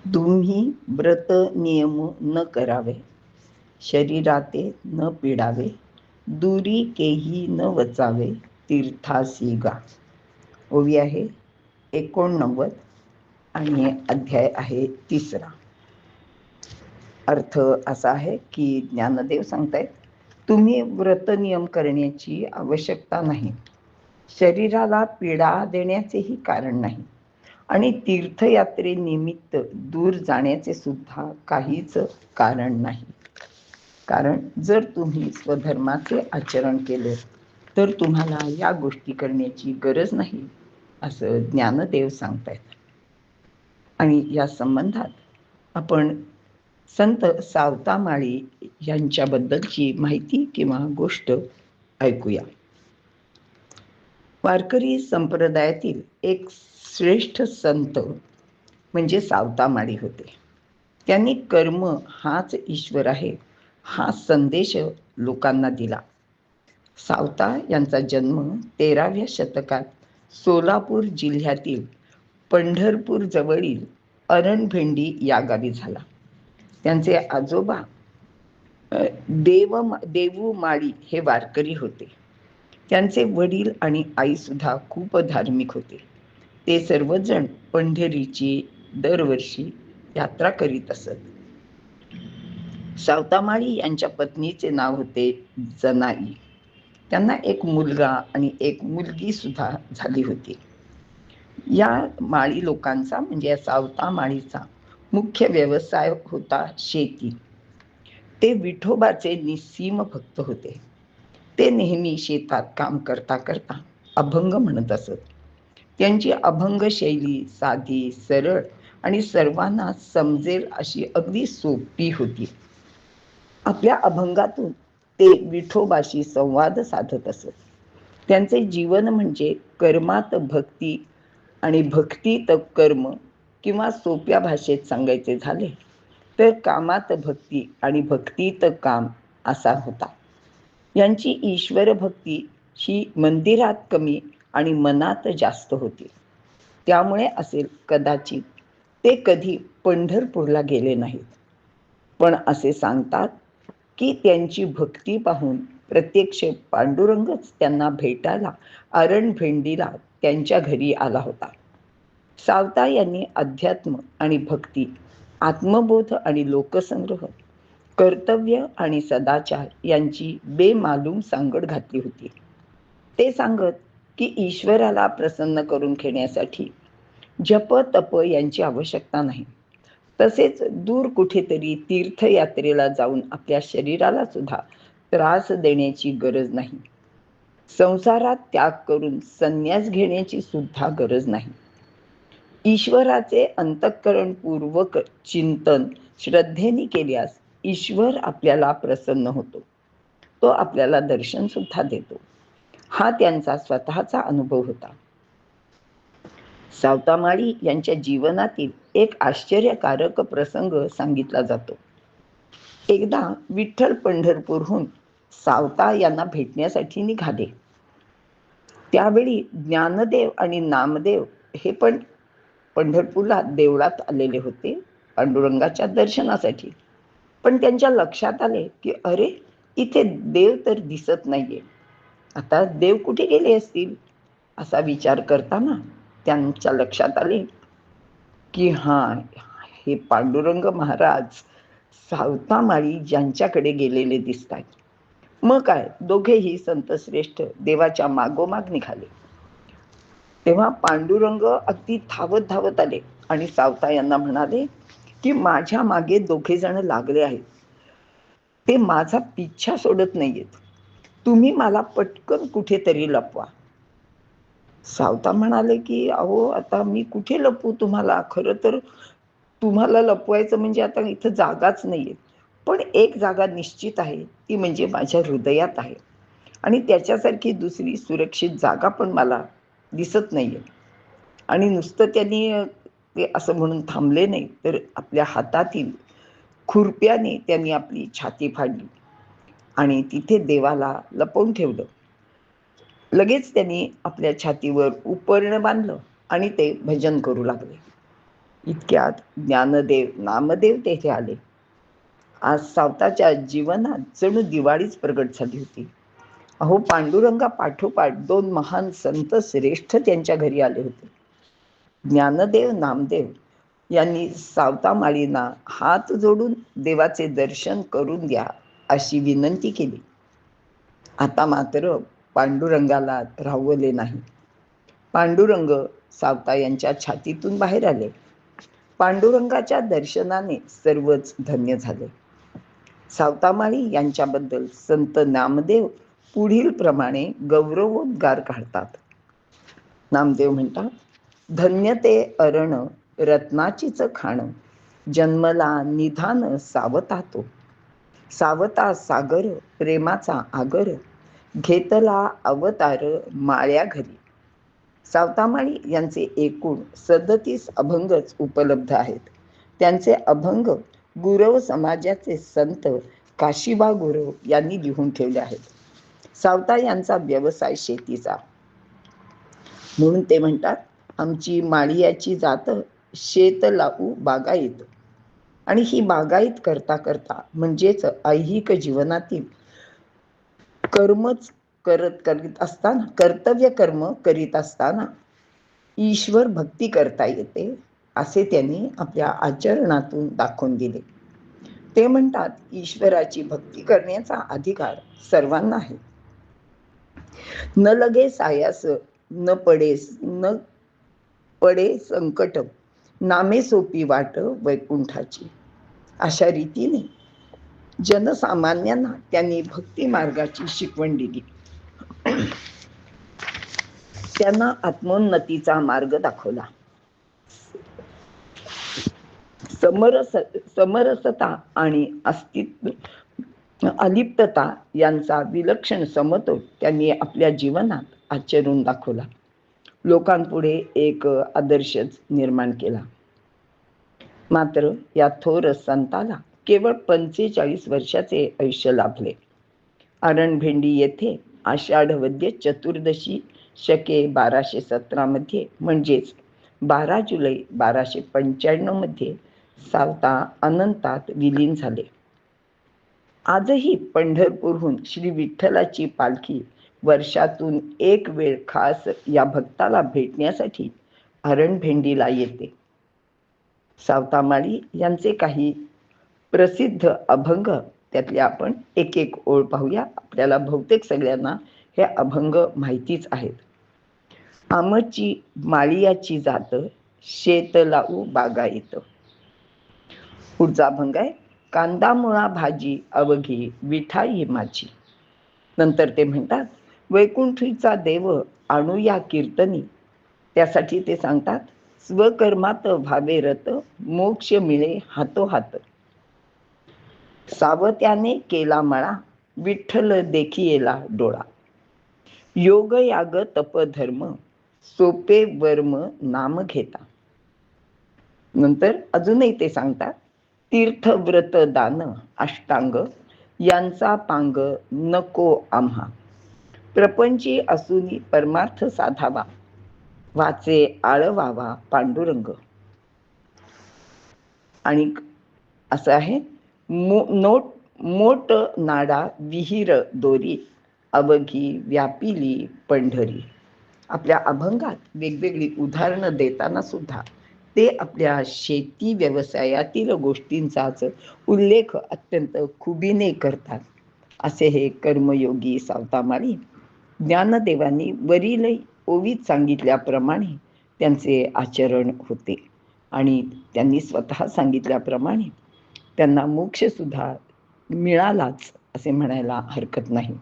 तुम्ही व्रत नियम न करावे, शरीराते न पिडावे, दुरी केही न वचावे, तीर्थासी गा. ओवी आहे 89 आणि अध्याय आहे 3. अर्थ असा आहे की ज्ञानदेव सांगतायत, तुम्ही व्रत नियम करण्याची आवश्यकता नाही, शरीराला पीडा देण्याचेही कारण नाही आणि तीर्थयात्रेनिमित्त दूर जाण्याचे सुद्धा काहीच कारण नाही. कारण जर तुम्ही स्वधर्माचे आचरण केले तर तुम्हाला या गोष्टी करण्याची गरज नाही, असं ज्ञानदेव सांगतायत. आणि या संबंधात आपण संत सावतामाळी यांच्याबद्दलची माहिती किंवा गोष्ट ऐकूया. वारकरी संप्रदायातील एक श्रेष्ठ संत म्हणजे सावतामाळी होते. त्यांनी कर्म हाच ईश्वर आहे हा संदेश लोकांना दिला. सावता यांचा जन्म 13व्या शतकात सोलापूर जिल्ह्यातील पंढरपूर जवळील अरणभेंडी या गावी झाला. त्यांचे आजोबा देवूमाळी हे वारकरी होते. त्यांचे वडील आणि आई सुद्धा खूप धार्मिक होते. ते सर्वजण पंढरीची दरवर्षी यात्रा करीत असत. सावतामाळी यांच्या पत्नीचे नाव होते जनाई. त्यांना एक मुलगा आणि एक मुलगी सुद्धा झाली होती. या माळी लोकांचा म्हणजे सावता माळीचा मुख्य व्यवसाय होता शेती. ते विठोबाचे निस्सीम भक्त होते. ते नेहमी शेतात काम करता करता अभंग म्हणत असत. त्यांची अभंग शैली साधी, सरळ आणि सर्वांना समजेल अशी अगदी सोपी होती. आपल्या अभंगातून ते विठोबाशी संवाद साधत असत. त्यांचे जीवन म्हणजे कर्मात भक्ती आणि भक्तीत कर्म, किंवा सोप्या भाषेत सांगायचे झाले तर कामात भक्ती आणि भक्तीत काम असा होता. यांची ईश्वर भक्ती ही मंदिरात कमी आणि मनात जास्त होती. त्यामुळे असेल कदाचित ते कधी पंढरपूरला गेले नाहीत. पण असे सांगतात की त्यांची भक्ती पाहून प्रत्यक्ष पांडुरंगच त्यांना भेटायला अरणभेंडीला त्यांच्या घरी आला होता. सावता यांनी अध्यात्म आणि भक्ती, आत्मबोध आणि लोकसंग्रह, कर्तव्य आणि सदाचार यांची बेमालूम सांगड घातली होती. ते सांगत की ईश्वराला प्रसन्न करून घेण्यासाठी जप तप यांची आवश्यकता नाही. तसेच दूर कुठेतरी तीर्थयात्रेला जाऊन आपल्या शरीराला सुद्धा त्रास देण्याची गरज नाही. संसारात त्याग करून संन्यास घेण्याची सुद्धा गरज नाही. ईश्वराचे अंतःकरणपूर्वक चिंतन श्रद्धेने केल्यास ईश्वर आपल्याला प्रसन्न होतो. तो आपल्याला दर्शन सुद्धा देतो. हा त्यांचा स्वतःचा अनुभव होता. सावतामाळी यांच्या जीवनातील एक आश्चर्यकारक प्रसंग सांगितला जातो. एकदा विठ्ठल पंढरपूरहून सावता यांना भेटण्यासाठी निघाले. त्यावेळी ज्ञानदेव आणि नामदेव हे पण पंढरपूरला देवळात आलेले होते पांडुरंगाच्या दर्शनासाठी. पण त्यांच्या लक्षात आले की अरे, इथे देव तर दिसत नाहीये. आता देव कुठे गेले असतील असा विचार करताना त्यांच्या लक्षात आले की हे पांडुरंग महाराज सावतामाळी ज्यांच्याकडे गेलेले दिसत आहेत. मग काय, दोघेही संत श्रेष्ठ देवाच्या मागोमाग निघाले. तेव्हा पांडुरंग अगदी धावत धावत आले आणि सावता यांना म्हणाले की माझ्या मागे दोघे जण लागले आहेत. ते माझा पिच्छा सोडत नाहीयेत. तुम्ही मला पटकन कुठेतरी लपवा. सावता म्हणाले की अहो, आता मी कुठे लपवू तुम्हाला? खरं तर तुम्हाला लपवायचं म्हणजे आता इथं जागाच नाहीये. पण एक जागा निश्चित आहे, ती म्हणजे माझ्या हृदयात आहे आणि त्याच्यासारखी दुसरी सुरक्षित जागा पण मला दिसत नाहीये. आणि नुसतं त्यांनी ते असं म्हणून थांबले नाही, तर आपल्या हातातील खुरप्याने त्यांनी आपली छाती फाडली आणि तिथे देवाला लपवून ठेवलं. लगेच त्यांनी आपल्या छातीवर उपरणं बांधलं आणि ते भजन करू लागले. इतक्यात ज्ञानदेव नामदेव तेथे आले. आज सावताच्या जीवनात जणू दिवाळीच प्रगट झाली होती. अहो, पांडुरंगा पाठोपाठ 2 महान संत श्रेष्ठ त्यांच्या घरी आले होते. ज्ञानदेव नामदेव यांनी सावतामाळींना हात जोडून देवाचे दर्शन करून द्या अशी विनंती केली. आता मात्र पांडुरंगाला राहवले नाही. पांडुरंग सावता यांच्या छातीतून बाहेर आले. पांडुरंगाच्या दर्शनाने सर्वच धन्य झाले. सावतामाळी यांच्याबद्दल संत नामदेव पुढील प्रमाणे गौरवोद्गार काढतात. नामदेव म्हणतात, धन्य ते अरण रत्नाचीच खाण, जन्मला निधान सावता तो. सावता सागर प्रेमाचा आगर, घेतला अवतार माळ्या घरी. सावतामाळी यांचे एकूण 37 अभंगच उपलब्ध आहेत. त्यांचे अभंग गुरव समाजाचे संत काशीबा गुरव यांनी लिहून ठेवले आहेत. सावता यांचा व्यवसाय शेतीचा, म्हणून ते म्हणतात, आमची माळियाची जात शेत लावू बागायत. आणि ही बागायत करता करता म्हणजेच ऐहिक जीवनातील कर्मच करीत असताना, कर्तव्य कर्म करीत असताना ईश्वर भक्ती करता येते असे त्यांनी आपल्या आचरणातून दाखवून दिले. ते म्हणतात, ईश्वराची भक्ती करण्याचा अधिकार सर्वांना आहे. न लगे सायास न पडे संकट, नामे सोपी वाट वैकुंठाची. अशा रीतीने जनसामान्यांना त्यांनी भक्ती मार्गाची शिकवण दिली. त्यांना आत्मोन्नतीचा मार्ग दाखवला. समरसता आणि अस्तित्व अलिप्तता यांचा विलक्षण समतोल त्यांनी आपल्या जीवनात आचरून दाखवला. लोकांपुढे एक आदर्शच निर्माण केला. मात्र या थोर संताला केवळ 45 वर्षाचे आयुष्य लाभले. आरणभेंडी येथे आषाढ वद्य चतुर्दशी शके 1217 मध्ये म्हणजेच 12 जुलै 1295 मध्ये सावता अनंतात विलीन झाले. आजही पंढरपूरहून श्री विठ्ठलाची पालखी वर्षातून एक वेळ खास या भक्ताला भेटण्यासाठी आरणभेंडीला येते. सावतामाळी यांचे काही प्रसिद्ध अभंग, त्यातले आपण एक एक ओळ पाहूया. आपल्याला बहुतेक सगळ्यांना हे अभंग माहितीच आहेत. आमची माळियाची जात शेत लावू बागायत. पुढचा अभंग आहे, कांदा मुळा भाजी अवघी विठाई माझी. नंतर ते म्हणतात, वैकुंठीचा देव आणूया कीर्तनी. त्यासाठी ते सांगतात, स्वकर्मात भावे रत मोक्ष मिळे हातोहात. सावत्याने केला मळा विठ्ठल देखी येला डोळा. योग याग तप धर्म सोपे वर्म नाम घेता. नंतर अजूनही ते सांगतात, तीर्थ व्रत दान अष्टांग यांचा पांग नको आम्हा. प्रपंची असूनी परमार्थ साधावा, वाचे आळवावा पांडुरंग. आणि असं आहे, मोट नाडा विहीर दोरी अवघी व्यापिली पंढरी. आपल्या अभंगात वेगवेगळी उदाहरणं देताना सुद्धा ते आपल्या शेती व्यवसायातील गोष्टींचाच उल्लेख अत्यंत खुबीने करतात. असे हे कर्मयोगी सावतामाळी ज्ञानदेवांनी वरील ओवीत सांगितल्याप्रमाणे त्यांचे आचरण होते. आणि त्यांनी स्वतः सांगितल्याप्रमाणे त्यांना मोक्षसुद्धा मिळालाच असे म्हणायला हरकत नाही.